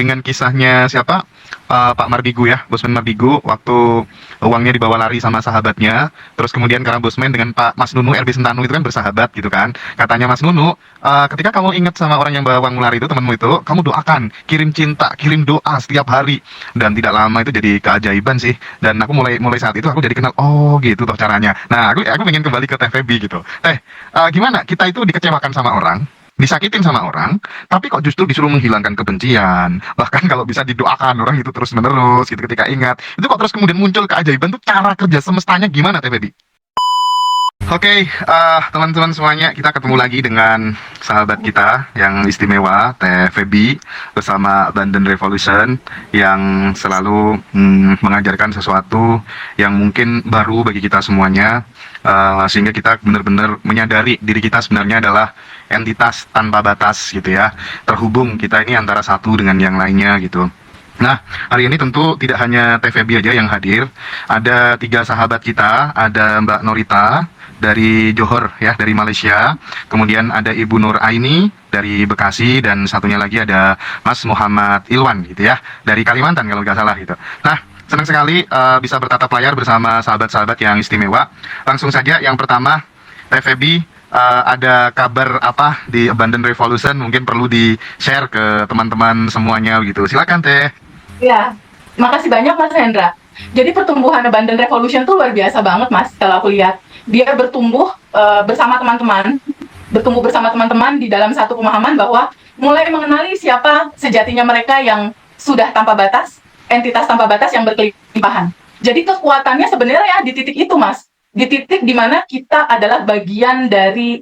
dengan kisahnya siapa? Pak Mardigu ya, Bosman Mardigu waktu uangnya dibawa lari sama sahabatnya, terus kemudian karena Bosman dengan Pak Mas Nunu RB Sentanu itu kan bersahabat gitu kan. Katanya Mas Nunu, ketika kamu ingat sama orang yang bawa uang lari itu temanmu itu, kamu doakan, kirim cinta, kirim doa setiap hari. Dan tidak lama itu jadi keajaiban sih. Dan aku mulai mulai saat itu aku jadi kenal, oh gitu toh caranya. Nah, aku pengen kembali ke Teh Feby gitu. Gimana kita itu dikecewakan sama orang, disakitin sama orang, tapi kok justru disuruh menghilangkan kebencian, bahkan kalau bisa didoakan orang itu terus menerus gitu ketika ingat, itu kok terus kemudian muncul keajaiban tuh cara kerja semestanya gimana Teh Feby? Oke, teman-teman semuanya, kita ketemu lagi dengan sahabat kita yang istimewa, Teh Feby, bersama London Revolution, yang selalu mengajarkan sesuatu yang mungkin baru bagi kita semuanya, sehingga kita benar-benar menyadari diri kita sebenarnya adalah entitas tanpa batas gitu ya, terhubung kita ini antara satu dengan yang lainnya gitu. Nah, hari ini tentu tidak hanya Teh Feby aja yang hadir, ada 3 sahabat kita, ada Mbak Norita dari Johor ya, dari Malaysia, kemudian ada Ibu Nur Aini dari Bekasi, dan satunya lagi ada Mas Muhammad Ilwan gitu ya, dari Kalimantan kalau nggak salah gitu. Nah, senang sekali bisa bertatap layar bersama sahabat-sahabat yang istimewa. Langsung saja yang pertama, Teh Feby, ada kabar apa di Abundant Revolution, mungkin perlu di-share ke teman-teman semuanya gitu. Silakan Teh. Ya, makasih banyak Mas Hendra. Jadi pertumbuhan Abundant Revolution tuh luar biasa banget Mas, kalau aku lihat. Dia bertumbuh bersama teman-teman, bertumbuh bersama teman-teman di dalam satu pemahaman bahwa mulai mengenali siapa sejatinya mereka yang sudah tanpa batas, entitas tanpa batas yang berkelimpahan. Jadi kekuatannya sebenarnya di titik itu Mas, di titik dimana kita adalah bagian dari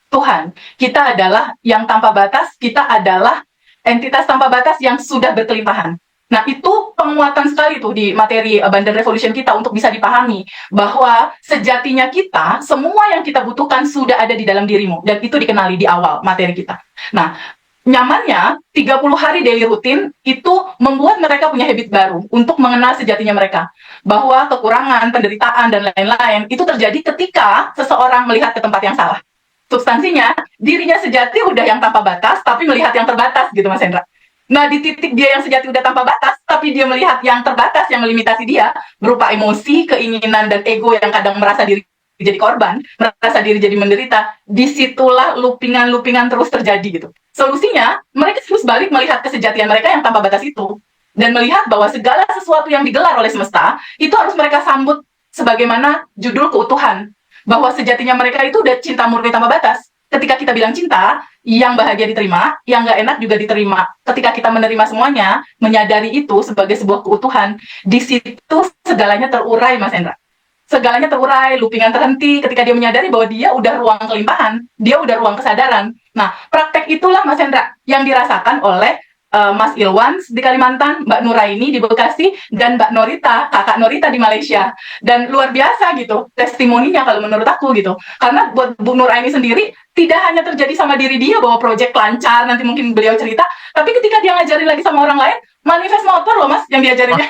Tuhan. Kita adalah yang tanpa batas, kita adalah entitas tanpa batas yang sudah berkelimpahan. Nah, itu penguatan sekali tuh di materi Abundant Revolution kita untuk bisa dipahami bahwa sejatinya kita, semua yang kita butuhkan sudah ada di dalam dirimu, dan itu dikenali di awal materi kita. Nah, nyamannya 30 hari daily rutin itu membuat mereka punya habit baru untuk mengenal sejatinya mereka, bahwa kekurangan, penderitaan, dan lain-lain itu terjadi ketika seseorang melihat ke tempat yang salah. Substansinya, dirinya sejati udah yang tanpa batas, tapi melihat yang terbatas gitu Mas Hendra. Nah, di titik dia yang sejati udah tanpa batas, tapi dia melihat yang terbatas yang melimitasi dia, berupa emosi, keinginan, dan ego yang kadang merasa diri jadi korban, merasa diri jadi menderita, disitulah loopingan-loopingan terus terjadi gitu. Solusinya, mereka harus balik melihat kesejatian mereka yang tanpa batas itu, dan melihat bahwa segala sesuatu yang digelar oleh semesta, itu harus mereka sambut sebagaimana judul keutuhan, bahwa sejatinya mereka itu udah cinta murni tanpa batas. Ketika kita bilang cinta, yang bahagia diterima, yang nggak enak juga diterima. Ketika kita menerima semuanya, menyadari itu sebagai sebuah keutuhan, di situ segalanya terurai, Mas Hendra. Segalanya terurai, loopingan terhenti ketika dia menyadari bahwa dia udah ruang kelimpahan, dia udah ruang kesadaran. Nah, praktek itulah, Mas Hendra, yang dirasakan oleh Mas Ilwan di Kalimantan, Mbak Nuraini di Bekasi, dan Mbak Norita, kakak Norita di Malaysia. Dan luar biasa gitu testimoninya kalau menurut aku gitu. Karena buat Bu Nuraini sendiri tidak hanya terjadi sama diri dia bahwa proyek lancar, nanti mungkin beliau cerita, tapi ketika dia ngajarin lagi sama orang lain, manifest motor loh Mas yang diajarinnya.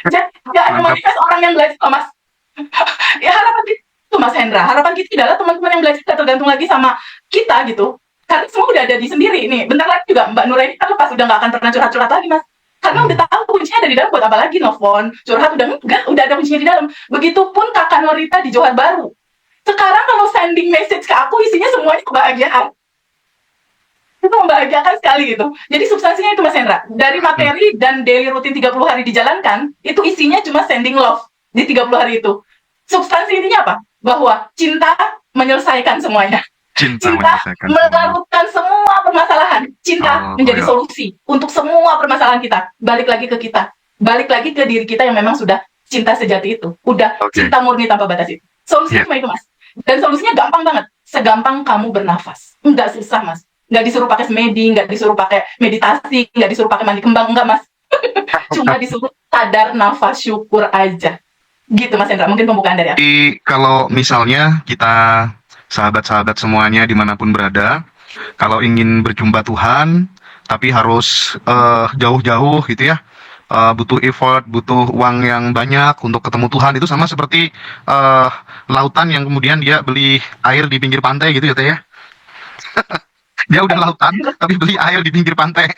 Jadi gak ada manifest orang yang belajar loh Mas. Ya harapan kita itu Mas Hendra, harapan kita adalah teman-teman yang belajar tergantung lagi sama kita gitu. Karena semua udah ada di sendiri nih. Bentar lagi juga Mbak Nuraini kan lepas udah nggak akan pernah curhat-curhat lagi Mas. Karena udah tahu kuncinya ada di dalam, buat apa lagi nelfon, curhat udah enggak, udah ada kuncinya di dalam. Begitupun kakak Norita di Johor Baru. Sekarang kalau sending message ke aku isinya semuanya kebahagiaan. Itu membahagiakan sekali gitu. Jadi substansinya itu Mas Hendra. Dari materi dan daily rutin 30 hari dijalankan, itu isinya cuma sending love di 30 hari itu. Substansi intinya apa? Bahwa cinta menyelesaikan semuanya. Cinta melarutkan semua permasalahan. Cinta menjadi solusi untuk semua permasalahan kita. Balik lagi ke kita. Balik lagi ke diri kita yang memang sudah cinta sejati itu. Udah cinta murni tanpa batas itu. Solusinya cuma itu Mas. Dan solusinya gampang banget. Segampang kamu bernafas. Enggak susah Mas. Enggak disuruh pakai semedi, enggak disuruh pakai meditasi, enggak disuruh pakai mandi kembang, enggak Mas. Cuma disuruh sadar nafas syukur aja. Gitu Mas Hendra, mungkin pembukaan dari aku. Jadi kalau misalnya kita sahabat-sahabat semuanya dimanapun berada, kalau ingin berjumpa Tuhan, tapi harus jauh-jauh gitu ya, butuh effort, butuh uang yang banyak untuk ketemu Tuhan, itu sama seperti lautan yang kemudian dia beli air di pinggir pantai gitu ya Teh ya. Dia udah lautan, tapi beli air di pinggir pantai.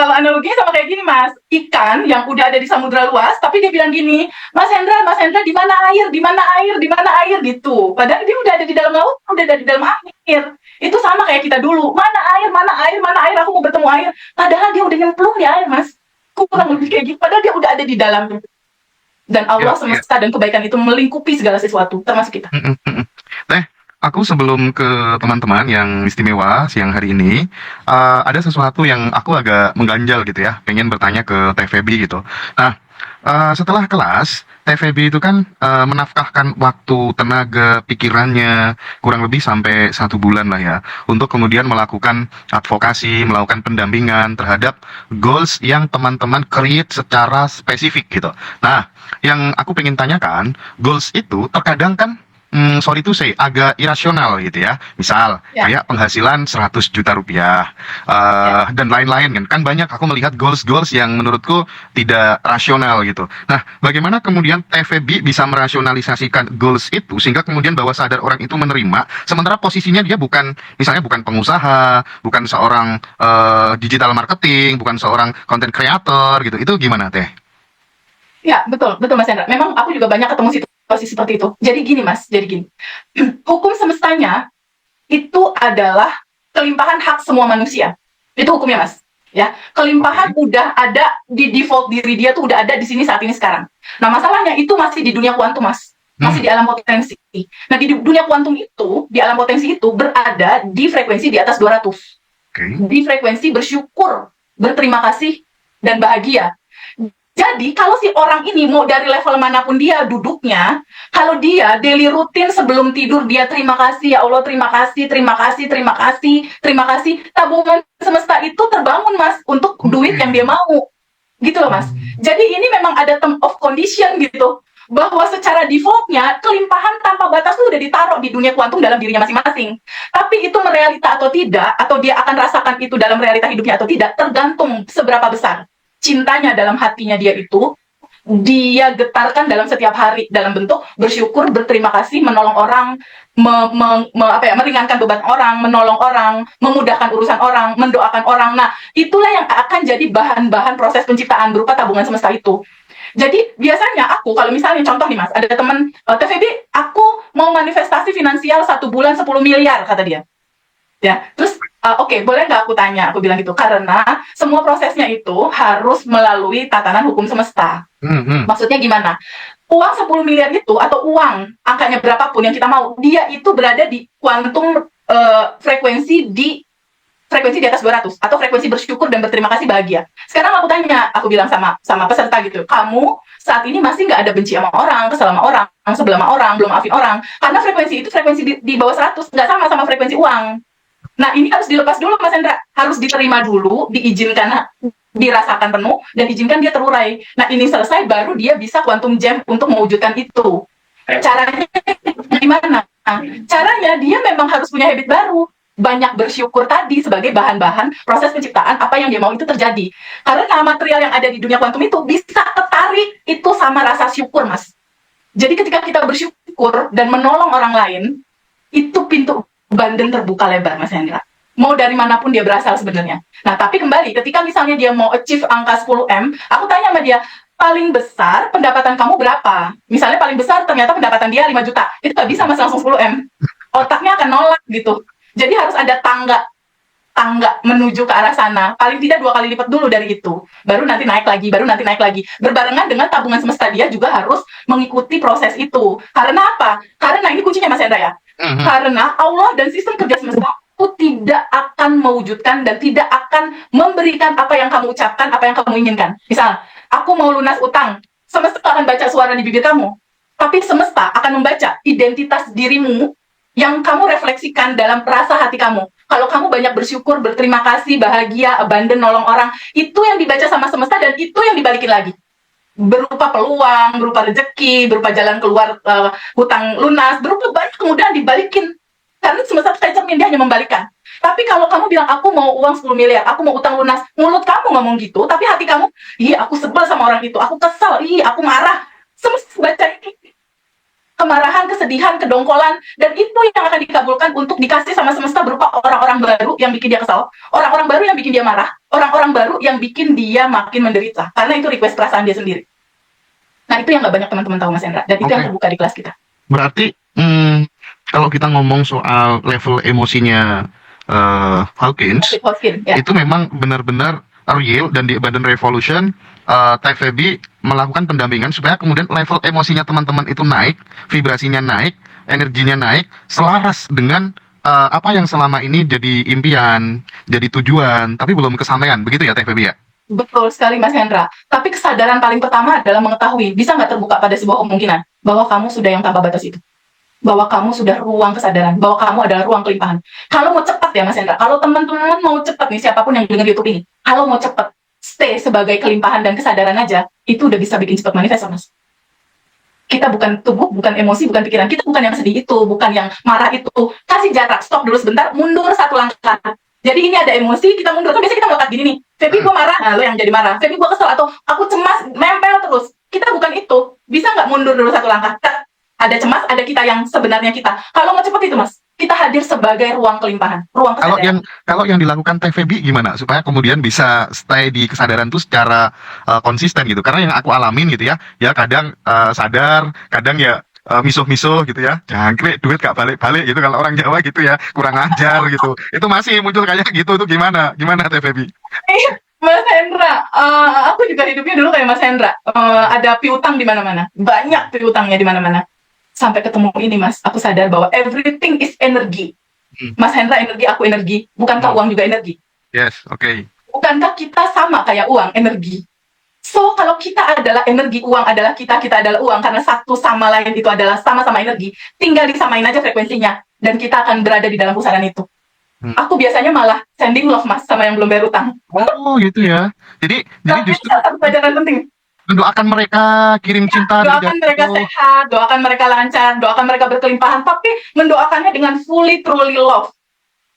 Kalau analoginya sama kayak gini, Mas. Ikan yang udah ada di samudra luas, tapi dia bilang gini, Mas Hendra, di mana air, di mana air, di mana air gitu. Padahal dia udah ada di dalam laut, udah ada di dalam air. Itu sama kayak kita dulu. Mana air, mana air, mana air, aku mau bertemu air. Padahal dia udah nyemplung di air, Mas. Kurang lebih kayak gitu. Padahal dia udah ada di dalam. Dan Allah Ya, ya. semesta dan kebaikan itu melingkupi segala sesuatu, termasuk kita. Teh, aku sebelum ke teman-teman yang istimewa siang hari ini, ada sesuatu yang aku agak mengganjal gitu ya, pengen bertanya ke Teh Feby gitu. Nah, setelah kelas, Teh Feby itu kan menafkahkan waktu, tenaga, pikirannya kurang lebih sampai 1 bulan lah ya, untuk kemudian melakukan advokasi, melakukan pendampingan terhadap goals yang teman-teman create secara spesifik gitu. Nah, yang aku pengen tanyakan, goals itu terkadang kan sorry to say, agak irasional gitu ya. Misal, Ya. kayak penghasilan 100 juta rupiah, dan lain-lain kan. Kan banyak aku melihat goals-goals yang menurutku tidak rasional gitu. Nah, bagaimana kemudian TVB bisa merasionalisasikan goals itu sehingga kemudian bawah sadar orang itu menerima, sementara posisinya dia bukan, misalnya bukan pengusaha, bukan seorang digital marketing, bukan seorang content creator gitu. Itu gimana, Teh? Ya, betul, betul Mas Hendra. Memang aku juga banyak ketemu situasi seperti itu. Jadi gini Mas, jadi gini. Hukum semestanya itu adalah kelimpahan hak semua manusia. Itu hukumnya Mas. Ya, kelimpahan udah ada di default diri dia tuh udah ada di sini saat ini sekarang. Nah, masalahnya itu masih di dunia kuantum Mas. Masih di alam potensi. Nah, di dunia kuantum itu, di alam potensi itu berada di frekuensi di atas 200. Oke. Di frekuensi bersyukur, berterima kasih, dan bahagia. Jadi kalau si orang ini mau dari level manapun dia duduknya, kalau dia daily rutin sebelum tidur dia terima kasih ya Allah, terima kasih, terima kasih, terima kasih, terima kasih, tabungan semesta itu terbangun Mas untuk duit yang dia mau. Gitu loh Mas. Jadi ini memang ada term of condition gitu. Bahwa secara defaultnya kelimpahan tanpa batas itu udah ditaruh di dunia kuantum dalam dirinya masing-masing. Tapi itu merealita atau tidak, atau dia akan rasakan itu dalam realita hidupnya atau tidak, tergantung seberapa besar cintanya dalam hatinya dia itu, dia getarkan dalam setiap hari dalam bentuk bersyukur, berterima kasih, menolong orang, meringankan beban orang, menolong orang, memudahkan urusan orang, mendoakan orang. Nah, itulah yang akan jadi bahan-bahan proses penciptaan berupa tabungan semesta itu. Jadi biasanya aku, kalau misalnya contoh nih Mas, ada teman TVB, aku mau manifestasi finansial 1 bulan 10 miliar, kata dia. Ya, terus oke, boleh nggak aku tanya? Aku bilang gitu, karena semua prosesnya itu harus melalui tatanan hukum semesta. Maksudnya gimana? Uang 10 miliar itu, atau uang, angkanya berapapun yang kita mau, dia itu berada di kuantum frekuensi di atas 200, atau frekuensi bersyukur dan berterima kasih bahagia. Sekarang aku tanya, aku bilang sama peserta gitu, kamu saat ini masih nggak ada benci sama orang, kesel sama orang, sebelah sama orang, belum maafin orang, karena frekuensi itu frekuensi di bawah 100, nggak sama frekuensi uang. Nah, ini harus dilepas dulu, Mas Hendra. Harus diterima dulu, diizinkan, dirasakan penuh, dan izinkan dia terurai. Nah, ini selesai, baru dia bisa quantum jam untuk mewujudkan itu. Caranya gimana? Nah, caranya dia memang harus punya habit baru. Banyak bersyukur tadi sebagai bahan-bahan proses penciptaan apa yang dia mau itu terjadi. Karena material yang ada di dunia kuantum itu bisa tertarik itu sama rasa syukur, Mas. Jadi ketika kita bersyukur dan menolong orang lain, itu pintu banden terbuka lebar, Mas Hendra. Mau dari manapun dia berasal sebenarnya. Nah, tapi kembali, ketika misalnya dia mau achieve angka 10M, aku tanya sama dia, paling besar pendapatan kamu berapa? Misalnya paling besar ternyata pendapatan dia 5 juta. Itu nggak bisa Mas langsung 10M. Otaknya akan nolak gitu. Jadi harus ada tangga menuju ke arah sana. Paling tidak 2 kali lipat dulu dari itu. Baru nanti naik lagi, Berbarengan dengan tabungan semesta dia juga harus mengikuti proses itu. Karena apa? Karena ini kuncinya Mas Hendra ya. Karena Allah dan sistem kerja semesta itu tidak akan mewujudkan dan tidak akan memberikan apa yang kamu ucapkan, apa yang kamu inginkan. Misal, aku mau lunas utang, semesta akan baca suara di bibir kamu, tapi semesta akan membaca identitas dirimu yang kamu refleksikan dalam rasa hati kamu. Kalau kamu banyak bersyukur, berterima kasih, bahagia, abandon, nolong orang, itu yang dibaca sama semesta dan itu yang dibalikin lagi. Berupa peluang, berupa rezeki, berupa jalan keluar hutang lunas, berupa banyak kemudahan dibalikin. Karena semesta kayak cermin, dia hanya membalikkan. Tapi kalau kamu bilang, aku mau uang 10 miliar, aku mau utang lunas, mulut kamu ngomong gitu, tapi hati kamu, iya aku sebel sama orang itu, aku kesel, iya aku marah. Semesta baca ini. kemarahan, kesedihan, kedongkolan, dan itu yang akan dikabulkan untuk dikasih sama semesta berupa orang-orang baru yang bikin dia kesal, orang-orang baru yang bikin dia marah, orang-orang baru yang bikin dia makin menderita, karena itu request perasaan dia sendiri. Nah, itu yang nggak banyak teman-teman tahu, Mas Hendra, dan itu yang Oke. terbuka di kelas kita. Berarti kalau kita ngomong soal level emosinya Hawkins, Hoskin, ya. itu memang benar-benar real, dan di Abundant Revolution Teh Feby melakukan pendampingan supaya kemudian level emosinya teman-teman itu naik, vibrasinya naik, energinya naik, selaras dengan apa yang selama ini jadi impian, jadi tujuan, tapi belum kesampaian. Begitu ya Teh Feby ya? Betul sekali, Mas Hendra. Tapi kesadaran paling pertama adalah mengetahui, bisa nggak terbuka pada sebuah kemungkinan bahwa kamu sudah yang tanpa batas itu. Bahwa kamu sudah ruang kesadaran, bahwa kamu adalah ruang kelimpahan. Kalau mau cepat ya, Mas Hendra, kalau teman-teman mau cepat nih, siapapun yang dengar YouTube ini, kalau mau cepat, stay sebagai kelimpahan dan kesadaran aja, itu udah bisa bikin cepat manifest, Mas. Kita bukan tubuh, bukan emosi, bukan pikiran. Kita bukan yang sedih itu, bukan yang marah itu. Kasih jarak, stop dulu sebentar, mundur satu langkah. Jadi ini ada emosi, kita mundur. Kan biasanya kita melekat gini nih, Feby gue marah, nah lo yang jadi marah. Feby gue kesel, atau aku cemas, nempel terus. Kita bukan itu. Bisa nggak mundur dulu satu langkah? Ada cemas, ada kita yang sebenarnya kita. Kalau mau cepat itu, Mas, kita hadir sebagai ruang kelimpahan, ruang Kalau kesadaran. yang dilakukan Teh Feby gimana supaya kemudian bisa stay di kesadaran tuh secara konsisten gitu? Karena yang aku alamin gitu ya, ya kadang sadar, kadang ya misuh-misuh gitu ya, jangkrik duit gak balik-balik gitu kalau orang Jawa gitu ya, kurang ajar gitu. Itu masih muncul kayak gitu tuh gimana? Gimana Teh Feby? Mas Hendra, aku juga hidupnya dulu kayak Mas Hendra. Ada piutang di mana-mana, banyak piutangnya di mana-mana. Sampai ketemu ini, Mas, aku sadar bahwa everything is energy. Mas Hendra energi, aku energi. Bukankah uang juga energi? Yes, oke. Bukankah kita sama kayak uang, energi? So, kalau kita adalah energi, uang adalah kita adalah uang, karena satu sama lain itu adalah sama-sama energi, tinggal disamain aja frekuensinya, dan kita akan berada di dalam pusaran itu. Aku biasanya malah sending love, Mas, sama yang belum bayar utang. Oh gitu ya. Jadi Tapi justru salah satu pelajaran penting. mendoakan mereka kirim cinta dari Doakan mereka jauh. sehat, doakan mereka lancar, doakan mereka berkelimpahan, tapi mendoakannya dengan fully, truly love.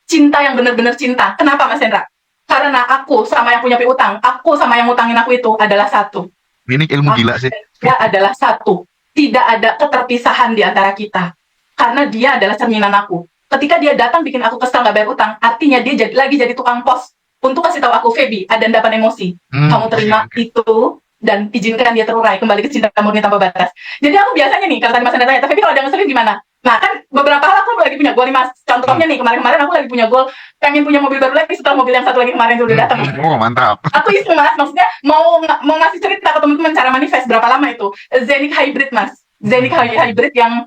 Cinta yang benar-benar cinta. Kenapa, Mas Hendra? Karena aku sama yang punya piutang, aku sama yang ngutangin aku itu adalah satu. Ini ilmu gila sih. Dia adalah satu. Tidak ada keterpisahan di antara kita. Karena dia adalah cerminan aku. Ketika dia datang bikin aku kesal gak bayar utang, artinya dia jadi tukang pos untuk kasih tahu aku, Feby, ada endapan emosi. Kamu terima itu, dan izinkan dia terurai kembali ke cinta murni tanpa batas. Jadi aku biasanya nih, kalau tadi Mas Hendra tanya, tapi kalau ada ngeselin gimana? Nah kan beberapa hal aku lagi punya goal nih, Mas. Contohnya nih, kemarin-kemarin aku lagi punya goal, pengen punya mobil baru lagi setelah mobil yang satu lagi kemarin sudah datang. Oh mantap. Aku iseng, Mas, maksudnya mau ngasih cerita ke teman-teman cara manifest. Berapa lama itu? Zenic Hybrid, Mas. Zenic Hybrid yang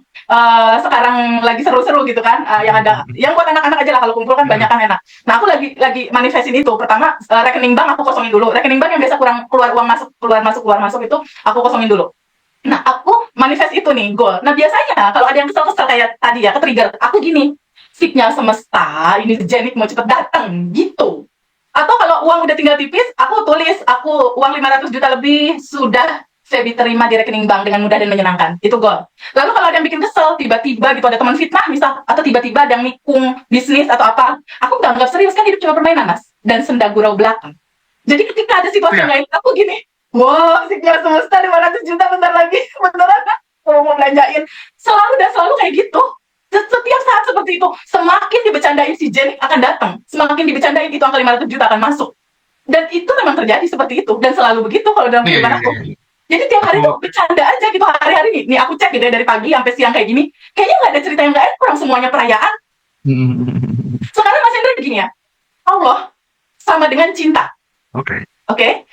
sekarang lagi seru-seru gitu kan, yang buat anak-anak aja lah, kalau kumpul kan banyak kan enak. Nah, aku lagi manifestin itu. Pertama, rekening bank aku kosongin dulu. Rekening bank yang biasa kurang keluar uang masuk, keluar masuk itu aku kosongin dulu. Nah, aku manifest itu nih, goal. Nah, biasanya kalau ada yang kesel-kesel kayak tadi ya, ke-trigger, aku gini, signal semesta, ini Jenik mau cepet datang, gitu. Atau kalau uang udah tinggal tipis, aku tulis, aku uang 500 juta lebih sudah Feby terima di rekening bank dengan mudah dan menyenangkan. Itu goal. Lalu kalau ada yang bikin kesel, tiba-tiba gitu ada teman fitnah misal, atau tiba-tiba ada yang nikung bisnis atau apa, aku nggak serius, kan hidup cuma permainan, Mas. Dan senda gurau belakang. Jadi ketika ada situasi yang lain, aku gini, wow, signal semesta 500 juta bentar lagi, beneran kan? Kalau mau belanjain, selalu kayak gitu. Setiap saat seperti itu, semakin dibecandain si Jen akan datang, semakin dibecandain itu angka 500 juta akan masuk. Dan itu memang terjadi seperti itu, dan selalu begitu kalau dalam kehidupan aku. Jadi tiap hari tuh bercanda aja gitu, hari-hari nih aku cek gitu ya, dari pagi sampai siang kayak gini, kayaknya nggak ada cerita yang nggak enak, orang semuanya perayaan. Sekarang Mas Hendra begini ya, Allah sama dengan cinta. Oke?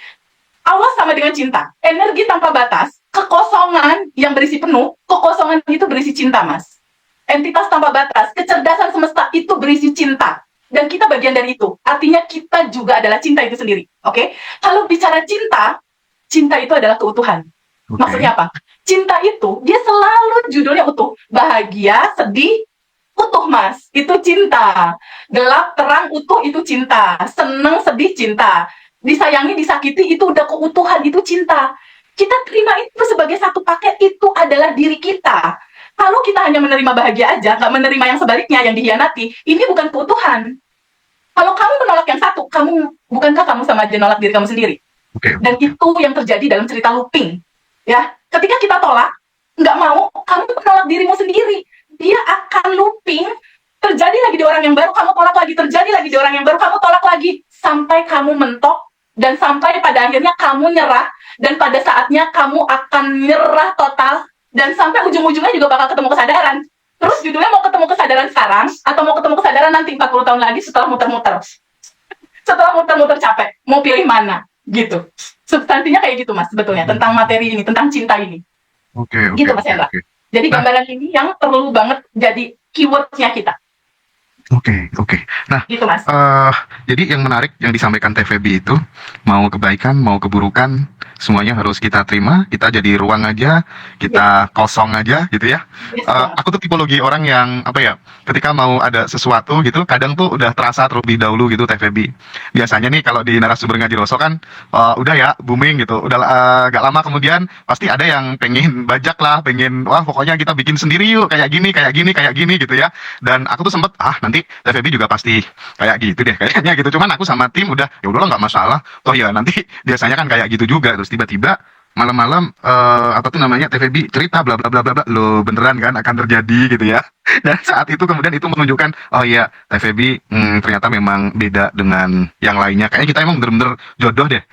Allah sama dengan cinta. Energi tanpa batas, kekosongan yang berisi penuh, kekosongan itu berisi cinta, Mas. Entitas tanpa batas, kecerdasan semesta itu berisi cinta. Dan kita bagian dari itu. Artinya kita juga adalah cinta itu sendiri. Oke? Kalau bicara cinta, cinta itu adalah keutuhan. Maksudnya apa? Cinta itu, dia selalu judulnya utuh. Bahagia, sedih, utuh, Mas. Itu cinta. Gelap, terang, utuh, itu cinta. Seneng, sedih, cinta. Disayangi, disakiti, itu udah keutuhan, itu cinta. Kita terima itu sebagai satu paket, itu adalah diri kita. Kalau kita hanya menerima bahagia aja, nggak menerima yang sebaliknya, yang dihianati, ini bukan keutuhan. Kalau kamu menolak yang satu, bukankah kamu sama aja nolak diri kamu sendiri? Dan itu yang terjadi dalam cerita looping. Ya, ketika kita tolak, nggak mau, kamu menolak dirimu sendiri. Dia akan looping, terjadi lagi di orang yang baru, kamu tolak lagi, terjadi lagi di orang yang baru, kamu tolak lagi, sampai kamu mentok, dan sampai pada akhirnya kamu nyerah, dan pada saatnya kamu akan nyerah total, dan sampai ujung-ujungnya juga bakal ketemu kesadaran. Terus judulnya mau ketemu kesadaran sekarang, atau mau ketemu kesadaran nanti 40 tahun lagi setelah muter-muter. Setelah muter-muter capek, mau pilih mana? Gitu. Substansinya kayak gitu, Mas, sebetulnya. Tentang materi ini, tentang cinta ini. Oke, Gitu, Mas Hendra. Jadi Nah. gambaran ini yang perlu banget jadi keywordnya kita. Oke. Nah, Gitu, Mas. jadi yang menarik yang disampaikan TVB itu, mau kebaikan, mau keburukan, semuanya harus kita terima, kita jadi ruang aja, kita kosong aja gitu ya. Yes, banget. Aku tuh tipologi orang yang apa ya, ketika mau ada sesuatu gitu, kadang tuh udah terasa terlebih dahulu gitu TVB. Biasanya nih kalau di narasumber ngaji rosok kan, udah ya booming gitu, udah gak lama kemudian pasti ada yang pengen bajak lah, pengen wah pokoknya kita bikin sendiri yuk kayak gini gitu ya. Dan aku tuh sempet nanti TVB juga pasti kayak gitu deh kayaknya gitu. Cuman aku sama tim udah ya udahlah nggak masalah. Toh ya nanti biasanya kan kayak gitu juga. Terus tiba-tiba malam-malam apa tuh namanya TVB cerita bla bla bla bla bla lo beneran kan akan terjadi gitu ya. Dan saat itu kemudian itu menunjukkan oh iya TVB ternyata memang beda dengan yang lainnya. Kayaknya kita emang bener-bener jodoh deh.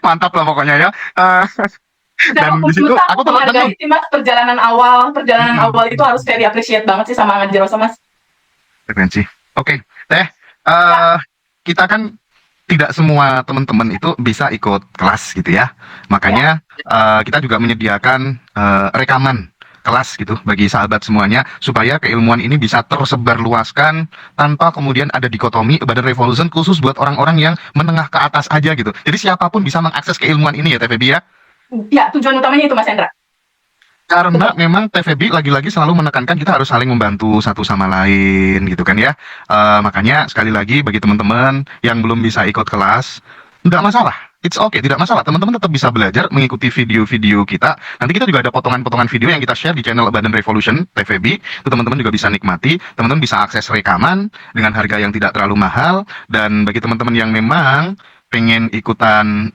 Mantap lah pokoknya ya. Dan di situ aku tuh menghargai sih, Mas, perjalanan awal itu harus very appreciate banget sih sama ngaji rosok, Mas. Frekuensi. Oke, Teh. Kita kan tidak semua teman-teman itu bisa ikut kelas gitu ya. Makanya kita juga menyediakan rekaman kelas gitu bagi sahabat semuanya supaya keilmuan ini bisa tersebar luaskan tanpa kemudian ada dikotomi Badan Revolution khusus buat orang-orang yang menengah ke atas aja gitu. Jadi siapapun bisa mengakses keilmuan ini ya TVB ya. Ya, tujuan utamanya itu, Mas Hendra. Karena memang TVB lagi-lagi selalu menekankan kita harus saling membantu satu sama lain gitu kan ya. Makanya sekali lagi bagi teman-teman yang belum bisa ikut kelas, nggak masalah. It's okay, tidak masalah. Teman-teman tetap bisa belajar mengikuti video-video kita. Nanti kita juga ada potongan-potongan video yang kita share di channel Badan Revolution TVB. Itu teman-teman juga bisa nikmati. Teman-teman bisa akses rekaman dengan harga yang tidak terlalu mahal. Dan bagi teman-teman yang memang pengen ikutan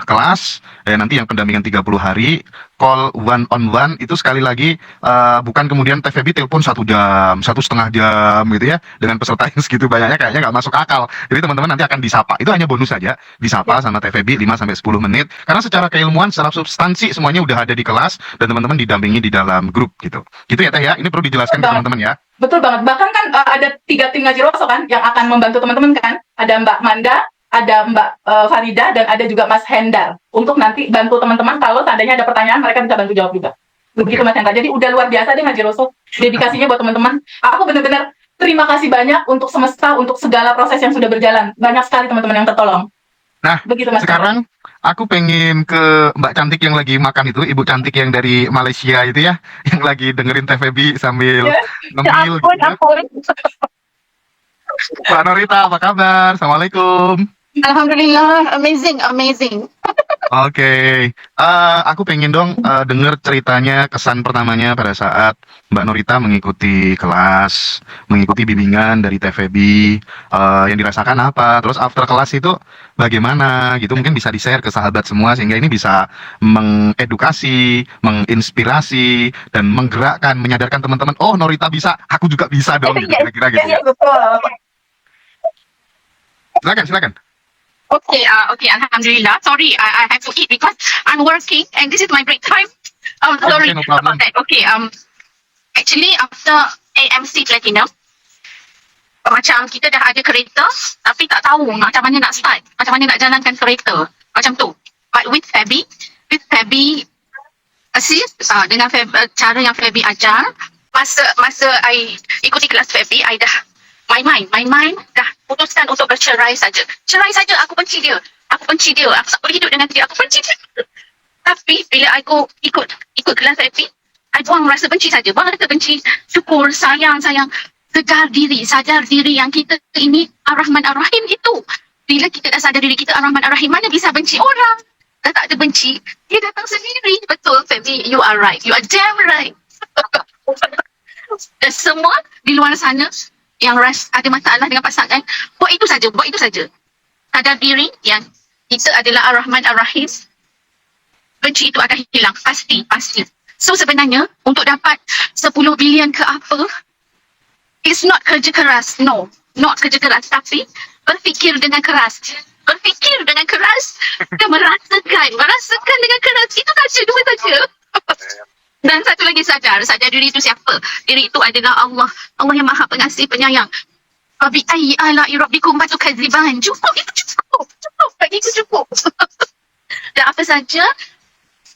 kelas nanti yang pendampingan 30 hari call one on one itu sekali lagi bukan kemudian TVB telepon 1 jam 1,5 jam gitu ya dengan peserta yang segitu banyaknya kayaknya nggak masuk akal. Jadi teman-teman nanti akan disapa, itu hanya bonus saja, disapa sama TVB 5-10 menit karena secara keilmuan secara substansi semuanya udah ada di kelas dan teman-teman didampingi di dalam grup gitu ya Teh ya. Ini perlu dijelaskan ke teman-teman ya. Betul banget, bahkan kan ada 3 tim ngaji rosok kan yang akan membantu teman-teman kan, ada Mbak Manda, ada Mbak Farida, dan ada juga Mas Hendar untuk nanti bantu teman-teman kalau seandainya ada pertanyaan mereka bisa bantu jawab juga. Begitu Mas Hendar. Jadi udah luar biasa deh ngaji rosok dedikasinya buat teman-teman. Aku benar-benar terima kasih banyak untuk semesta, untuk segala proses yang sudah berjalan. Banyak sekali teman-teman yang tertolong. Nah, begitu, Mas sekarang aku pengen ke Mbak Cantik yang lagi makan itu, Ibu Cantik yang dari Malaysia itu ya, yang lagi dengerin TVB sambil ngemil gitu. Mbak Norita, apa kabar? Assalamualaikum. Alhamdulillah, amazing. Oke, aku pengen dong denger ceritanya, kesan pertamanya pada saat Mbak Norita mengikuti kelas, mengikuti bimbingan dari TVB, yang dirasakan apa, terus after kelas itu bagaimana gitu, mungkin bisa di-share ke sahabat semua sehingga ini bisa mengedukasi, menginspirasi, dan menggerakkan, menyadarkan teman-teman, oh Norita bisa, aku juga bisa dong, gitu, kira-kira gitu ya. Silakan. Okay, Alhamdulillah. Sorry, I have to eat because I'm working and this is my break time. Sorry no problem. about that. Okay, actually after AMC Platinum, macam kita dah ada kereta tapi tak tahu macam mana nak start, macam mana nak jalankan kereta, macam tu. But with Fabi assist dengan cara yang Fabi ajar, masa I ikuti kelas Fabi, I dah my mind dah putuskan untuk bercerai saja. Cerai saja, aku benci dia. Aku tak boleh hidup dengan dia. Aku benci dia. Tapi bila aku ikut kelas terapi, I buang rasa benci saja. Buang rasa benci, syukur, sayang. Sadar diri yang kita ini Ar-Rahman Ar-Rahim itu. Bila kita dah sadar diri kita Ar-Rahman Ar-Rahim, mana bisa benci orang? Dah tak ada benci, dia datang sendiri. Betul, Fabi, you are right. You are damn right. Dan semua di luar sana yang ada masalah dengan pasangan, buat itu saja. Sadar diri yang kita adalah Ar-Rahman Ar-Rahim. benci itu akan hilang. Pasti. So sebenarnya untuk dapat 10 bilion ke apa, it's not kerja keras. No, not kerja keras. Tapi berfikir dengan keras. Dan merasakan dengan keras. Itu saja, dua saja. Dan satu lagi sadar diri itu siapa. Diri itu adalah Allah. Allah yang maha pengasih, penyayang. Fabi'ayyi ala'i rabbikum tukadziban. Cukup. Bagiku cukup. Dan apa saja,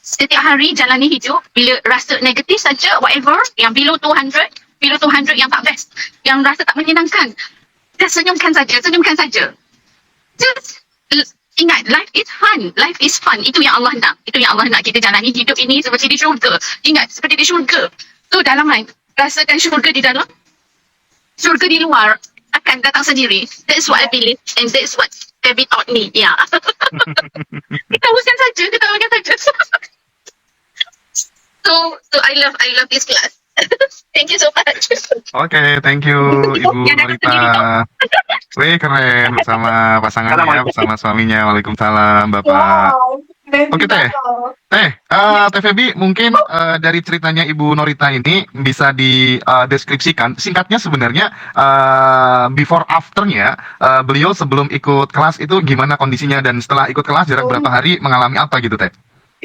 setiap hari jalani hidup, bila rasa negatif saja, whatever, yang below 200 yang tak best, yang rasa tak menyenangkan, dah senyumkan saja. Just ingat, life is fun. Itu yang Allah nak. Kita jalani hidup ini seperti di syurga. Ingat, seperti di syurga. Tu dalam life, rasakan syurga di dalam, syurga di luar akan datang sendiri. That's what I believe, and that's what Debbie taught me. Yeah. Ketawakan saja. So I love this class. Thank you so much. Oke, thank you Ibu Yang datang sendiri Norita. Wih, keren bersama pasangannya, bersama suaminya. Waalaikumsalam, Bapak. Oke, Teh. Teh Feby, mungkin dari ceritanya Ibu Norita ini bisa dideskripsikan singkatnya sebenarnya before afternya beliau sebelum ikut kelas itu gimana kondisinya, dan setelah ikut kelas jarak berapa hari mengalami apa gitu, Teh?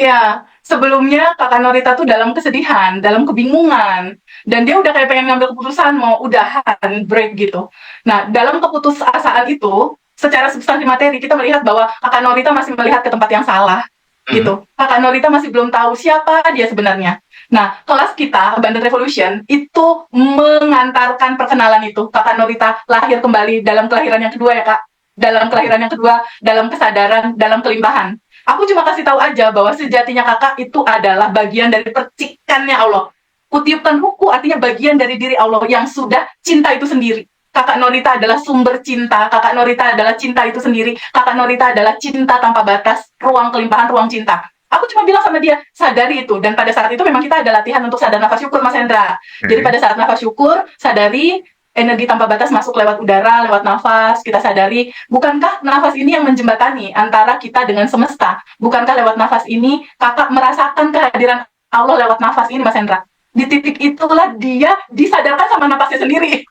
Ya, sebelumnya Kakak Norita tuh dalam kesedihan, dalam kebingungan, dan dia udah kayak pengen ngambil keputusan mau udahan, break gitu. Nah, dalam keputusasaan itu, secara substansi materi kita melihat bahwa Kakak Norita masih melihat ke tempat yang salah, gitu. Kakak Norita masih belum tahu siapa dia sebenarnya. Nah, kelas kita, Abundant Revolution, itu mengantarkan perkenalan itu. Kakak Norita lahir kembali dalam kelahiran yang kedua ya, Kak. Dalam kelahiran yang kedua, dalam kesadaran, dalam kelimpahan. Aku cuma kasih tahu aja bahwa sejatinya kakak itu adalah bagian dari percikannya Allah. Kutiupkan huku artinya bagian dari diri Allah yang sudah cinta itu sendiri. Kakak Norita adalah sumber cinta, kakak Norita adalah cinta itu sendiri, kakak Norita adalah cinta tanpa batas, ruang kelimpahan, ruang cinta. Aku cuma bilang sama dia, sadari itu. Dan pada saat itu memang kita ada latihan untuk sadar nafas syukur, Mas Hendra. Jadi pada saat nafas syukur, sadari energi tanpa batas masuk lewat udara, lewat nafas, kita sadari, bukankah nafas ini yang menjembatani antara kita dengan semesta? Bukankah lewat nafas ini, kakak merasakan kehadiran Allah lewat nafas ini, Mas Hendra? Di titik itulah dia disadarkan sama nafasnya sendiri.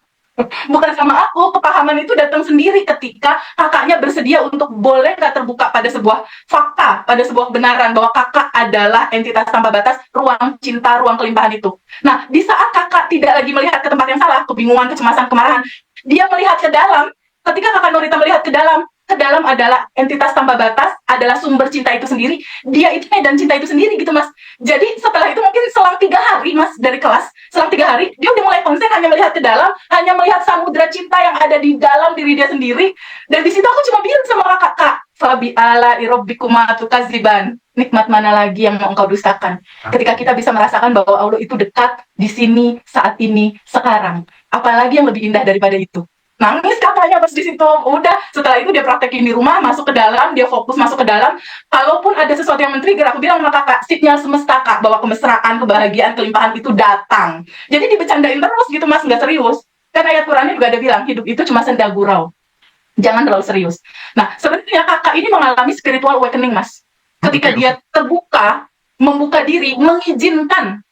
Bukan sama aku, kepahaman itu datang sendiri ketika kakaknya bersedia untuk boleh nggak terbuka pada sebuah fakta, pada sebuah kebenaran bahwa kakak adalah entitas tanpa batas, ruang cinta, ruang kelimpahan itu. Nah, di saat kakak tidak lagi melihat ke tempat yang salah, kebingungan, kecemasan, kemarahan, dia melihat ke dalam. Ketika kakak Norita melihat ke dalam adalah entitas tanpa batas, adalah sumber cinta itu sendiri, dia itu dan cinta itu sendiri gitu, Mas. Jadi setelah itu mungkin selang 3 hari, Mas, dari kelas, selang 3 hari, dia udah mulai konsen hanya melihat ke dalam, hanya melihat samudra cinta yang ada di dalam diri dia sendiri. Dan di situ aku cuma bilang sama kakak, Fabi ala irobbikuma tukaziban. Nikmat mana lagi yang mau engkau dustakan? Ketika kita bisa merasakan bahwa Allah itu dekat di sini, saat ini, sekarang. Apalagi yang lebih indah daripada itu? Nangis kakaknya pas di situ. Udah, setelah itu dia praktekin di rumah, masuk ke dalam, dia fokus masuk ke dalam. Kalaupun ada sesuatu yang men-trigger, aku bilang sama kakak, sinyal semesta kak, bahwa kemesraan, kebahagiaan, kelimpahan itu datang. Jadi dibecandain terus gitu, Mas, nggak serius. Karena ayat Qurannya juga ada bilang, hidup itu cuma senda gurau. Jangan terlalu serius. Nah, sebenarnya kakak ini mengalami spiritual awakening, Mas. Ketika dia terbuka, membuka diri, mengizinkan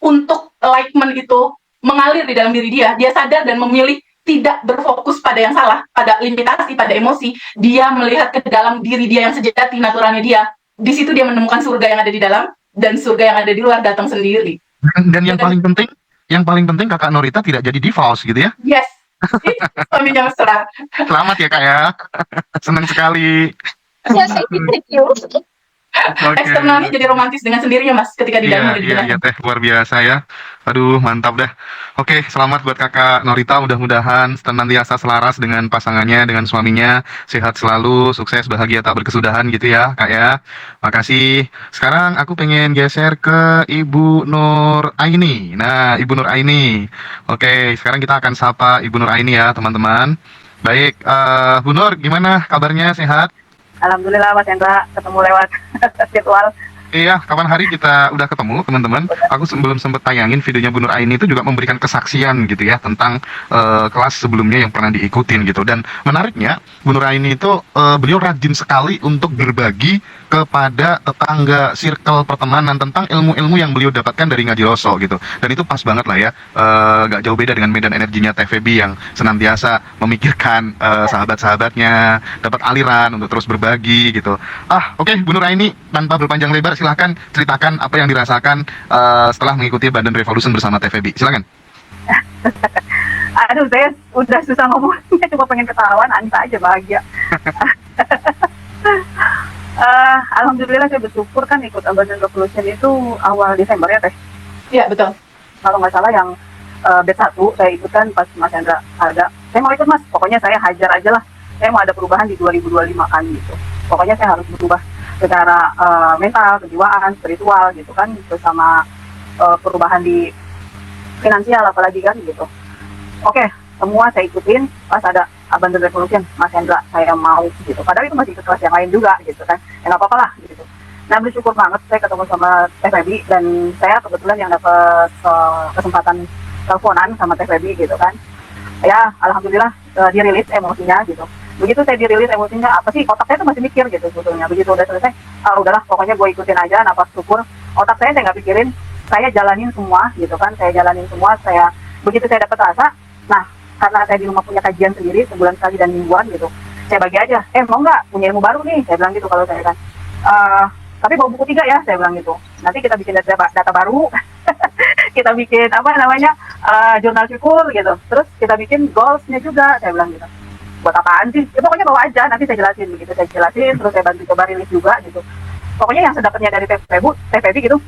untuk enlightenment itu mengalir di dalam diri dia sadar dan memilih tidak berfokus pada yang salah, pada limitasi, pada emosi. Dia melihat ke dalam diri dia yang sejati, naturalnya dia. Di situ dia menemukan surga yang ada di dalam, dan surga yang ada di luar datang sendiri. Dan yang paling penting kakak Norita tidak jadi divorce gitu ya? Yes. Suaminya mesra. Selamat ya kak ya. Senang sekali. Thank you. Okay. Eksternalnya jadi romantis dengan sendirinya, Mas, ketika di dalam Iya, Teh, luar biasa ya. Aduh, mantap dah. Oke, selamat buat kakak Norita, mudah-mudahan senantiasa selaras dengan pasangannya, dengan suaminya, sehat selalu, sukses, bahagia, tak berkesudahan gitu ya, kak ya. Makasih. Sekarang aku pengen geser ke Ibu Nur Aini. Nah, Ibu Nur Aini. Oke, sekarang kita akan sapa Ibu Nur Aini ya, teman-teman. Baik, Bu Nur, gimana kabarnya, sehat? Alhamdulillah Mas Hendra, ketemu lewat virtual. Iya, kapan hari kita udah ketemu teman-teman. Aku belum sempat tayangin videonya Bu Nur Aini itu juga memberikan kesaksian gitu ya tentang kelas sebelumnya yang pernah diikutin gitu. Dan menariknya Bu Nur Aini itu beliau rajin sekali untuk berbagi kepada tetangga, circle pertemanan tentang ilmu-ilmu yang beliau dapatkan dari Ngaji Roso gitu. Dan itu pas banget lah ya, gak jauh beda dengan medan energinya TVB yang senantiasa memikirkan sahabat-sahabatnya, dapat aliran untuk terus berbagi gitu. Oke, Bu Nur Aini, tanpa berpanjang lebar, silahkan ceritakan apa yang dirasakan setelah mengikuti Bandan Revolution bersama TVB. Silakan. Aduh, saya udah susah ngomongnya, cuma pengen ketawa, nangis aja bahagia. Alhamdulillah saya bersyukur kan ikut Bandan Revolution itu awal Desember ya Teh. Iya, betul. Kalau nggak salah yang batch 1 saya ikut kan pas Mas Hendra ada. Saya mau ikut Mas, pokoknya saya hajar aja lah. Saya mau ada perubahan di 2025 kan gitu. Pokoknya saya harus berubah secara mental, kejiwaan, spiritual gitu kan, bersama perubahan di finansial apalagi kan gitu. Oke, semua saya ikutin. Pas ada Bandan Revolution, Mas Hendra, saya mau gitu. Padahal itu masih ke kelas yang lain juga gitu kan. Ya nggak apa-apa lah gitu. Nah, bersyukur banget saya ketemu sama TVB dan saya kebetulan yang dapat kesempatan teleponan sama TVB gitu kan. Ya, alhamdulillah dirilis emosinya gitu. Begitu saya dirilis emosinya, apa sih, otak saya tuh masih mikir gitu sebetulnya. Begitu udah selesai, udahlah pokoknya gue ikutin aja, nafas syukur. Otak saya nggak pikirin, saya jalanin semua gitu kan. Saya jalanin semua, begitu saya dapat rasa, nah karena saya di rumah punya kajian sendiri sebulan sekali dan mingguan gitu, saya bagi aja, mau nggak punya ilmu baru nih, saya bilang gitu kalau saya kan. Tapi bawa buku 3 ya, saya bilang gitu. Nanti kita bikin data baru, kita bikin jurnal syukur gitu. Terus kita bikin goalsnya juga, saya bilang gitu. Buat apaan sih? Ya pokoknya bawa aja, nanti saya jelasin begitu. Saya jelasin, terus saya bantu coba rilis juga gitu. Pokoknya yang sedapatnya dari TVB gitu,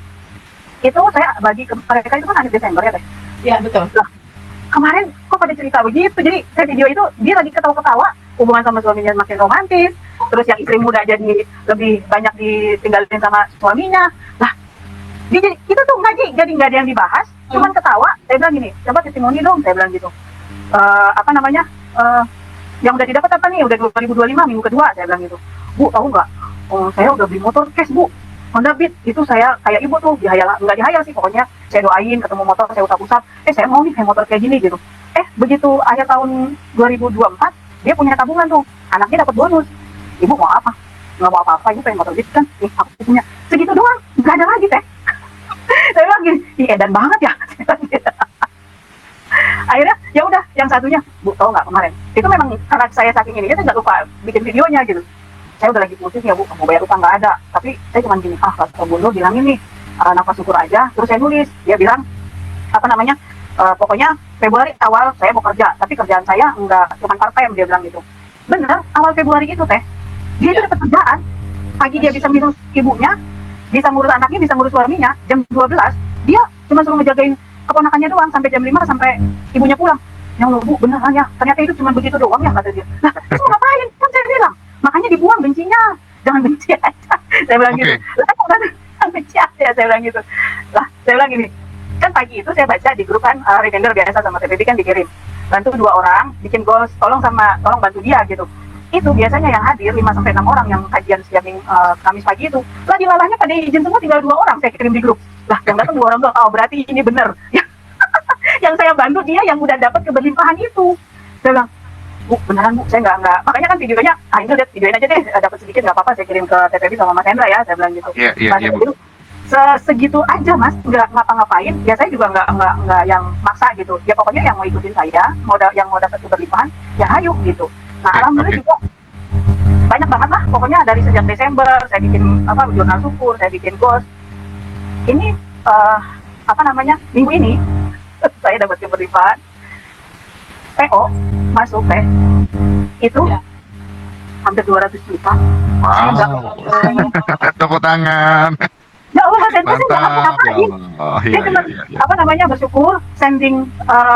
itu saya bagi ke mereka itu kan akhir Desember ya Teh. Iya, betul. Lah, kemarin kok pada cerita begitu, jadi saya video itu dia lagi ketawa-ketawa, hubungan sama suaminya makin romantis, terus yang istri muda jadi lebih banyak ditinggalin sama suaminya. Lah, jadi kita tuh ngaji jadi nggak ada yang dibahas, cuman ketawa. Saya bilang gini, coba testimoni dong, saya bilang gitu. Yang udah didapat apa nih, udah 2025 minggu kedua, saya bilang gitu. Bu, tahu nggak, saya udah beli motor cash Bu, Honda Beat. Itu saya kayak ibu tuh, nggak dihayal sih, pokoknya saya doain ketemu motor, saya usap-usap, saya mau nih kayak motor kayak gini gitu. Begitu akhir tahun 2024, dia punya tabungan tuh, anaknya dapat bonus. Ibu mau apa? Nggak mau apa-apa, ibu pengen motor Beat kan, aku punya. Segitu doang, nggak ada lagi Teh. Saya bilang gini, edan banget ya. Akhirnya ya udah, yang satunya, Bu, tahu nggak kemarin? Itu memang karena saya saking ini, saya nggak lupa bikin videonya gitu. Saya udah lagi pusing ya Bu, mau bayar utang nggak ada. Tapi saya cuma gini, kalau Bu Nur bilangin nih, nafas syukur aja. Terus saya nulis, dia bilang, pokoknya Februari awal saya mau kerja, tapi kerjaan saya nggak cuma part time, dia bilang gitu. Bener, awal Februari itu Teh, dia itu dapat kerjaan. Pagi dia bisa ngurus ibunya, bisa ngurus anaknya, bisa ngurus suaminya. Jam 12, dia cuma suruh ngejagain keponakannya doang sampai jam 5 sampai ibunya pulang. Ya Allah Bu, beneran ya, ternyata itu cuma begitu doang ya, kata dia. Nah, terus mau ngapain? Kan saya bilang, makanya dibuang bencinya, jangan benci aja. Saya bilang gitu. Lah, jangan benci aja, saya bilang gitu. Lah, saya bilang gini, kan pagi itu saya baca di grup kan, reminder biasa sama TVB kan dikirim. Bantu 2 orang, bikin goals, tolong bantu dia gitu. Itu biasanya yang hadir 5-6 orang yang kajian setiap Kamis pagi itu. Lah, dilalahnya pada izin semua, tinggal 2 orang saya kirim di grup. Lah, yang datang 2 orang bilang, berarti ini bener. Yang saya bantu dia yang udah dapat keberlimpahan itu. Saya bilang, Bu, beneran Bu, saya nggak. Makanya kan videonya, ini lihat videoin aja deh, dapat sedikit nggak apa-apa, saya kirim ke TVB sama Mas Hendra ya, saya bilang gitu. Iya, Bu. Segitu aja Mas, nggak ngapa-ngapain. Ya saya juga nggak yang maksa gitu. Ya pokoknya yang mau ikutin saya, yang mau dapat keberlimpahan, ya ayo gitu. Nah, alhamdulillah juga banyak banget lah. Pokoknya dari sejak Desember saya bikin jurnal syukur, saya bikin goals. Ini minggu ini saya dapat keberlimpahan. PO masuk Teh itu ya, hampir 200 juta. Wow. Tepuk tangan. Ya Allah, Mas Hendra, saya nggak ngapa-ngapain. Dia cuma bersyukur, sending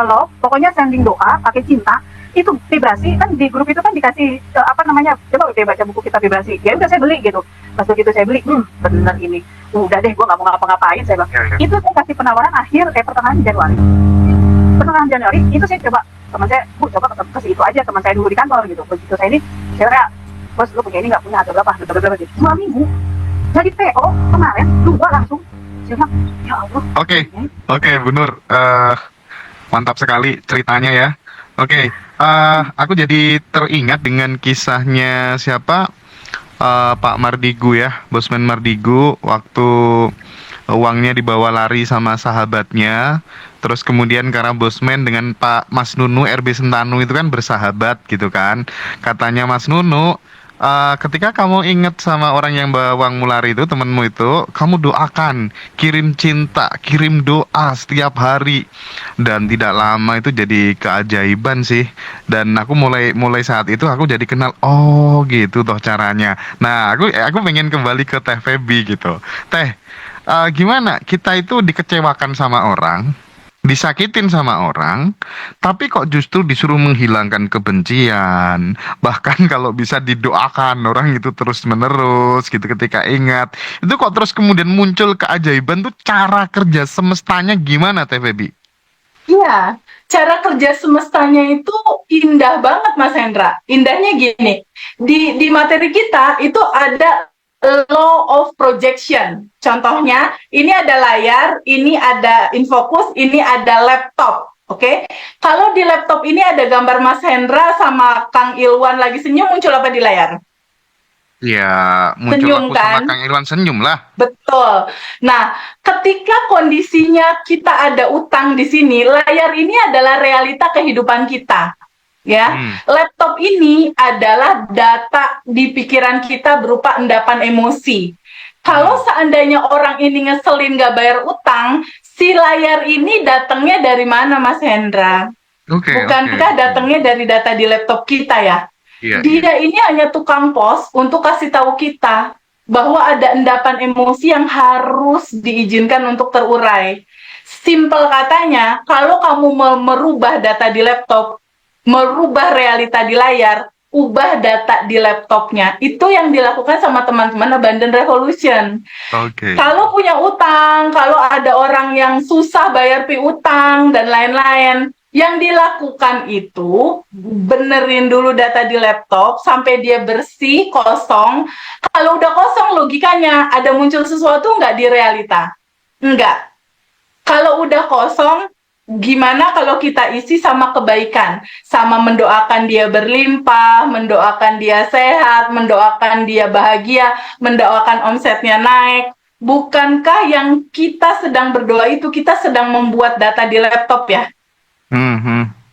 love, pokoknya sending doa, pakai cinta. Itu vibrasi kan di grup itu kan dikasih coba dia baca buku kita vibrasi. Ya udah saya beli gitu. Pas begitu saya beli, bener ini. Udah deh, gue nggak mau ngapa-ngapain, saya bilang. Itu saya kasih penawaran pertengahan Januari. Pertengahan Januari itu saya coba, teman saya, Bu, coba ke situ aja, teman saya dulu di kantor gitu. Begitu saya ini, saya bos, lu punya ini nggak punya, atau berapa gitu. 2 minggu Jadi PO kemarin 2 langsung. Saya bilang, ya Allah. Oke, Bu Nur. Mantap sekali ceritanya ya. Oke, aku jadi teringat dengan kisahnya siapa? Pak Mardigu ya, Bosman Mardigu, waktu uangnya dibawa lari sama sahabatnya. Terus kemudian karena Bosman dengan Pak Mas Nunu RB Sentanu itu kan bersahabat gitu kan. Katanya Mas Nunu, ketika kamu ingat sama orang yang bawa uangmu lari itu, temenmu itu, kamu doakan, kirim cinta, kirim doa setiap hari. Dan tidak lama itu jadi keajaiban sih. Dan aku mulai saat itu aku jadi kenal, oh gitu toh caranya. Nah, aku pengen kembali ke Teh Feby gitu. Teh, gimana? Kita itu dikecewakan sama orang, disakitin sama orang, tapi kok justru disuruh menghilangkan kebencian. Bahkan kalau bisa didoakan orang itu terus menerus gitu ketika ingat. Itu kok terus kemudian muncul keajaiban tuh, cara kerja semestanya gimana Teh Feby? Iya, cara kerja semestanya itu indah banget Mas Hendra. Indahnya gini, di materi kita itu ada law of projection. Contohnya, ini ada layar, ini ada infocus, ini ada laptop. Oke, kalau di laptop ini ada gambar Mas Hendra sama Kang Ilwan lagi senyum, muncul apa di layar? Ya, muncul Senyum aku sama kan? Kang Irwan senyum lah. Betul. Nah, ketika kondisinya kita ada utang di sini, layar ini adalah realita kehidupan kita. Ya, laptop ini adalah data di pikiran kita berupa endapan emosi. Kalau seandainya orang ini ngeselin gak bayar utang, si layar ini datangnya dari mana, Mas Hendra? Bukankah datangnya dari data di laptop kita ya? Iya, Dia ini hanya tukang pos untuk kasih tahu kita bahwa ada endapan emosi yang harus diizinkan untuk terurai. Simpel katanya, kalau kamu merubah data di laptop, merubah realita di layar, ubah data di laptopnya. Itu yang dilakukan sama teman-teman Abundant Revolution. Kalau punya utang, kalau ada orang yang susah bayar piutang dan lain-lain, yang dilakukan itu benerin dulu data di laptop sampai dia bersih, kosong. Kalau udah kosong, logikanya ada muncul sesuatu nggak di realita? Enggak. Kalau udah kosong, gimana kalau kita isi sama kebaikan, sama mendoakan dia berlimpah, mendoakan dia sehat, mendoakan dia bahagia, mendoakan omsetnya naik. Bukankah yang kita sedang berdoa itu kita sedang membuat data di laptop ya?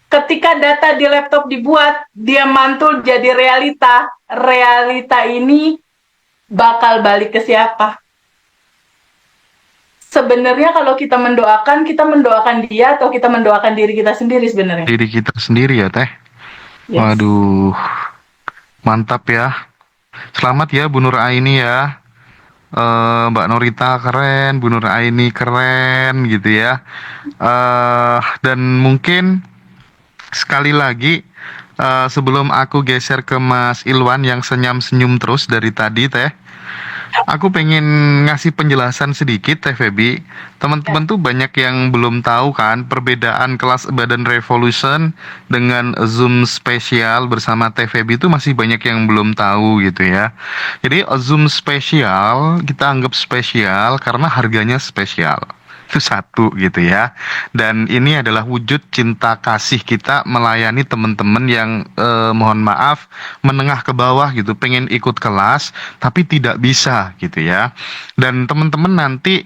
Ketika data di laptop dibuat, dia mantul jadi realita. Realita ini bakal balik ke siapa? Sebenarnya kalau kita mendoakan dia atau kita mendoakan diri kita sendiri sebenarnya? Diri kita sendiri ya Teh. Yes. Waduh, mantap ya. Selamat ya Bu Nur Aini ya. Mbak Norita keren, Bu Nur Aini keren gitu ya. Dan mungkin sekali lagi sebelum aku geser ke Mas Ilwan yang senyum-senyum terus dari tadi Teh, aku pengen ngasih penjelasan sedikit Teh Feby. Teman-teman tuh banyak yang belum tahu kan perbedaan kelas Badan Revolution dengan Zoom spesial bersama Teh Feby itu masih banyak yang belum tahu gitu ya. Jadi Zoom spesial kita anggap spesial karena harganya spesial. Itu satu gitu ya. Dan ini adalah wujud cinta kasih kita melayani teman-teman yang mohon maaf menengah ke bawah gitu, pengen ikut kelas tapi tidak bisa gitu ya. Dan teman-teman nanti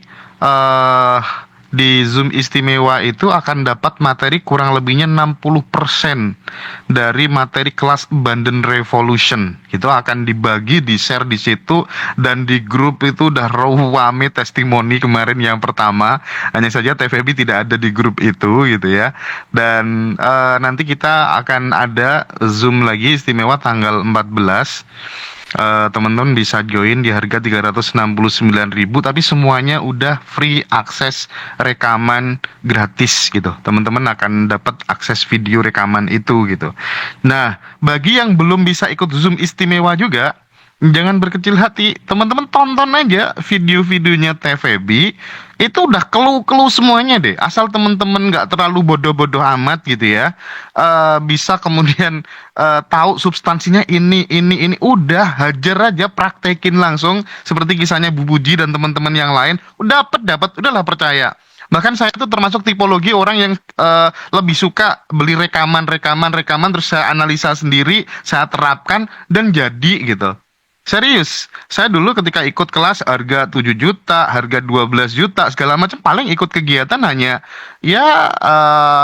di Zoom istimewa itu akan dapat materi kurang lebihnya 60% dari materi kelas Abundant Revolution. Itu akan dibagi, di-share di situ, dan di grup itu udah rame testimoni kemarin yang pertama. Hanya saja Teh Feby tidak ada di grup itu gitu ya. Dan nanti kita akan ada Zoom lagi istimewa tanggal 14. Teman-teman bisa join di harga 369.000, tapi semuanya udah free akses rekaman gratis gitu. Teman-teman akan dapat akses video rekaman itu gitu. Nah, bagi yang belum bisa ikut Zoom istimewa juga, Jangan berkecil hati, teman-teman tonton aja video-videonya TVB, itu udah clue-clue semuanya deh. Asal teman-teman nggak terlalu bodoh-bodoh amat gitu ya, bisa kemudian tahu substansinya ini, udah hajar aja, praktekin langsung seperti kisahnya Bu Puji dan teman-teman yang lain. Udah dapat, udahlah percaya. Bahkan saya itu termasuk tipologi orang yang lebih suka beli rekaman terus saya analisa sendiri, saya terapkan dan jadi gitu. Serius, saya dulu ketika ikut kelas harga 7 juta, harga 12 juta, segala macam paling ikut kegiatan hanya ya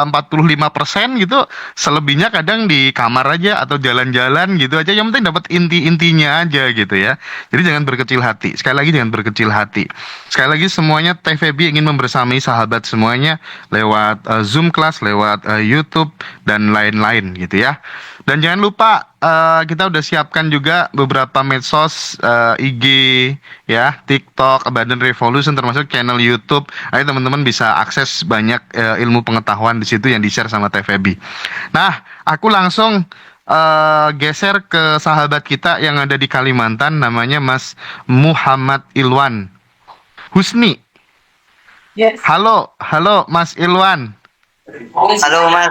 45% gitu. Selebihnya kadang di kamar aja atau jalan-jalan gitu aja. Yang penting dapat inti-intinya aja gitu ya. Jadi jangan berkecil hati. Sekali lagi jangan berkecil hati. Sekali lagi semuanya TVB ingin membersamai sahabat semuanya lewat Zoom kelas, lewat YouTube dan lain-lain gitu ya. Dan jangan lupa kita udah siapkan juga beberapa medsos, IG, ya, TikTok, Abundant Revolution, termasuk channel YouTube. Ayo teman-teman bisa akses banyak ilmu pengetahuan di situ yang di-share sama TVB. Nah, aku langsung geser ke sahabat kita yang ada di Kalimantan, namanya Mas Muhammad Ilwan Husni. Yes. Halo Mas Ilwan. Halo Mas.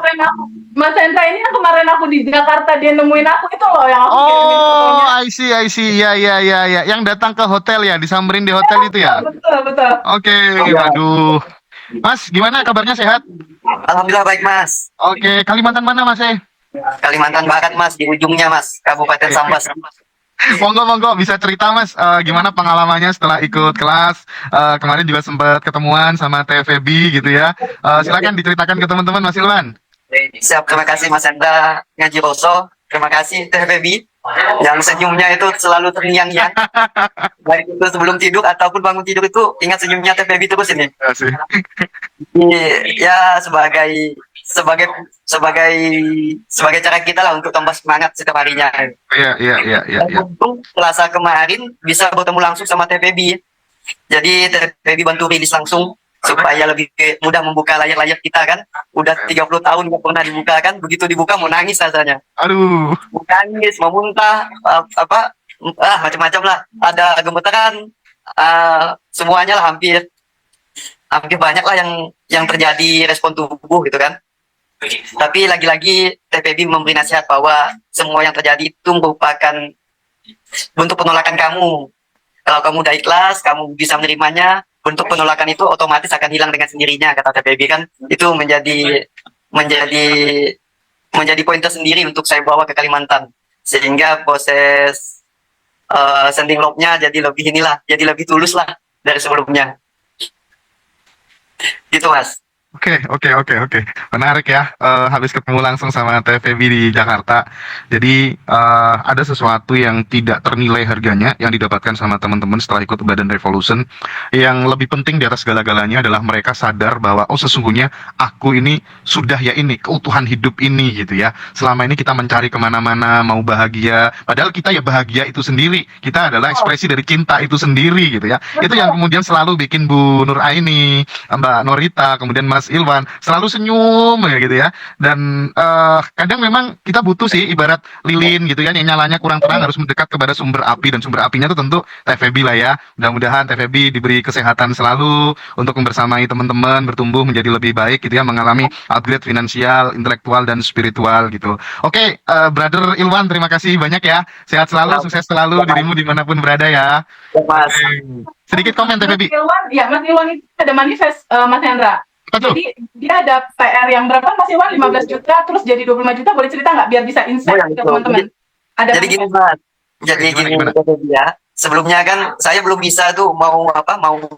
Mas Hendra ini yang kemarin aku di Jakarta dia nemuin aku itu loh yang aku kirimin Oh, fotonya. I see. Ya. Yang datang ke hotel ya, disamperin di hotel itu ya. Betul. Oke, waduh. Mas, gimana kabarnya, sehat? Alhamdulillah baik Mas. Oke, Kalimantan mana Mas? Kalimantan Barat Mas, di ujungnya Mas, Kabupaten Sambas. Monggo, bisa cerita Mas, gimana pengalamannya setelah ikut kelas? Kemarin juga sempat ketemuan sama TVB gitu ya. Silakan diceritakan ke teman-teman Mas Ilwan. Siap, terima kasih Mas Hendra Ngaji Roso. Terima kasih TVB yang senyumnya itu selalu terngiang-ngiang. Baik itu sebelum tidur ataupun bangun tidur itu ingat senyumnya TVB terus ini. Terima kasih. Ya sebagai cara kita lah untuk tambah semangat setiap harinya. Iya. Dan untung Selasa kemarin bisa bertemu langsung sama TVB. Jadi TVB bantu rilis langsung supaya lebih mudah membuka layar-layar kita kan. Udah 30 tahun nggak pernah dibuka kan. Begitu dibuka mau nangis rasanya. Aduh. Mau nangis, mau muntah, macam-macam lah. Ada gemeteran, semuanya lah hampir banyak lah yang terjadi respon tubuh gitu kan. Tapi lagi-lagi TPB memberi nasihat bahwa semua yang terjadi itu merupakan bentuk penolakan kamu. Kalau kamu udah ikhlas, kamu bisa menerimanya, bentuk penolakan itu otomatis akan hilang dengan sendirinya, kata TPB kan. Itu menjadi poin tersendiri untuk saya bawa ke Kalimantan. Sehingga proses sending love-nya jadi lebih tulus lah dari sebelumnya. Gitu Mas. Oke. Menarik ya. Habis ketemu langsung sama TVB di Jakarta. Jadi ada sesuatu yang tidak ternilai harganya yang didapatkan sama teman-teman setelah ikut Badan Revolution. Yang lebih penting di atas segala-galanya adalah mereka sadar bahwa sesungguhnya aku ini sudah ya ini keutuhan hidup ini gitu ya. Selama ini kita mencari kemana-mana mau bahagia. Padahal kita ya bahagia itu sendiri. Kita adalah ekspresi dari cinta itu sendiri gitu ya. Itu yang kemudian selalu bikin Bu Nur Aini, Mbak Norita, kemudian Mas Ilwan selalu senyum ya gitu ya. Dan kadang memang kita butuh sih ibarat lilin gitu ya, yang nyalanya kurang terang harus mendekat kepada sumber api, dan sumber apinya itu tentu TVB lah ya. Mudah-mudahan TVB diberi kesehatan selalu untuk membersamai teman-teman bertumbuh menjadi lebih baik gitu ya, mengalami upgrade finansial, intelektual dan spiritual gitu. Oke, Brother Ilwan, terima kasih banyak ya. Sehat selalu, sukses selalu dirimu dimanapun berada ya. Mas. Sedikit komen TVB. Mas Ilwan itu ada manifest Mas Hendra. Betul. Jadi dia ada PR yang berapa Mas Ilwan? 15 juta terus jadi 25 juta, boleh cerita nggak biar bisa insight ke teman-teman? Jadi gini Mas. Jadi gini ya. Sebelumnya kan saya belum bisa tuh mau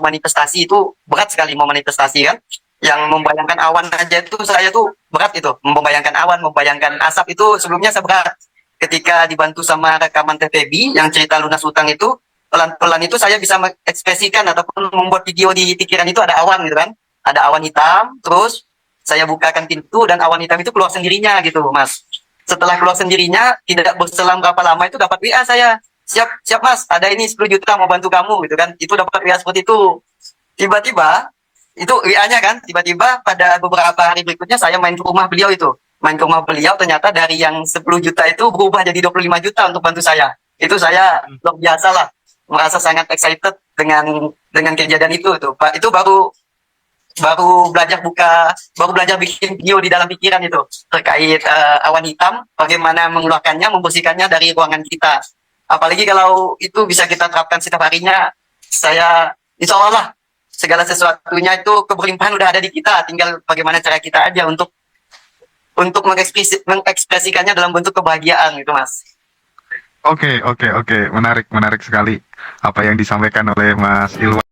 manifestasi itu berat sekali mau manifestasi kan. Yang membayangkan awan aja itu saya tuh berat itu. Membayangkan awan, membayangkan asap itu sebelumnya saya berat. Ketika dibantu sama rekaman TVB yang cerita lunas utang itu, pelan-pelan itu saya bisa mengekspresikan ataupun membuat video di pikiran itu ada awan gitu kan. Ada awan hitam, terus saya bukakan pintu dan awan hitam itu keluar sendirinya gitu Mas. Setelah keluar sendirinya, tidak berselang berapa lama itu dapat WA saya. Siap Mas, ada ini 10 juta mau bantu kamu gitu kan. Itu dapat WA seperti itu. Tiba-tiba, itu WA-nya kan, tiba-tiba pada beberapa hari berikutnya saya main ke rumah beliau itu. Main ke rumah beliau ternyata dari yang 10 juta itu berubah jadi 25 juta untuk bantu saya. Itu saya luar biasa lah, merasa sangat excited dengan kejadian itu tuh Pak. Itu baru belajar bikin video di dalam pikiran itu terkait awan hitam, bagaimana mengeluarkannya, membersihkannya dari ruangan kita. Apalagi kalau itu bisa kita terapkan setiap harinya, saya insya Allah lah, segala sesuatunya itu keberlimpahan udah ada di kita, tinggal bagaimana cara kita aja untuk mengekspresikannya dalam bentuk kebahagiaan gitu Mas. Oke, menarik sekali apa yang disampaikan oleh Mas Ilwan.